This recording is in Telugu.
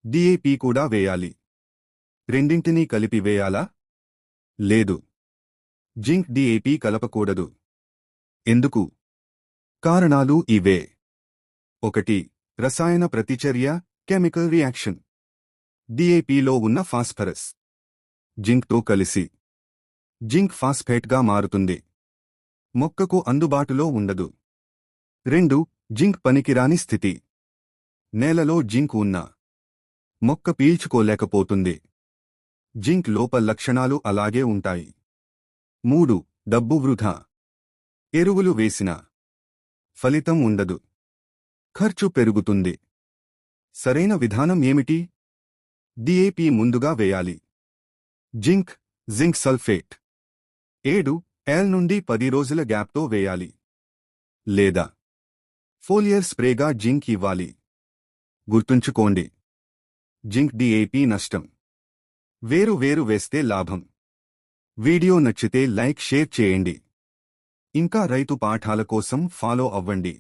డిఏపి కూడా వేయాలి. రెండింటినీ కలిపి వేయాలా? లేదు. జింక్ డిఏపి కలపకూడదు. ఎందుకు? కారణాలు ఇవే. 1. రసాయన ప్రతిచర్య, కెమికల్ రియాక్షన్. డిఏపిలో ఉన్న ఫాస్ఫరస్ జింక్తో కలిసి జింక్ ఫాస్ఫేట్గా మారుతుంది. మొక్కకు అందుబాటులో ఉండదు. 2. జింక్ పనికిరాని స్థితి. నేలలో జింక్ ఉన్నా మొక్క పీల్చుకోలేకపోతుంది. జింక్ లోప లక్షణాలు అలాగే ఉంటాయి. 3. డబ్బు వృధా. ఎరువులు వేసినా ఫలితం ఉండదు. ఖర్చు పెరుగుతుంది. సరైన విధానం ఏమిటి? డిఏపి ముందుగా వేయాలి. జింక్ సల్ఫేట్ 7 నుండి 10 రోజుల గ్యాప్తో వేయాలి. లేదా ఫోలియర్ స్ప్రేగా జింక్ ఇవ్వాలి. గుర్తుంచుకోండి, జింక్ డిఏపి నష్టం, వేరు వేస్తే లాభం. వీడియో నచ్చితే లైక్ షేర్ చేయండి. ఇంకా రైతు పాఠాల కోసం ఫాలో అవ్వండి.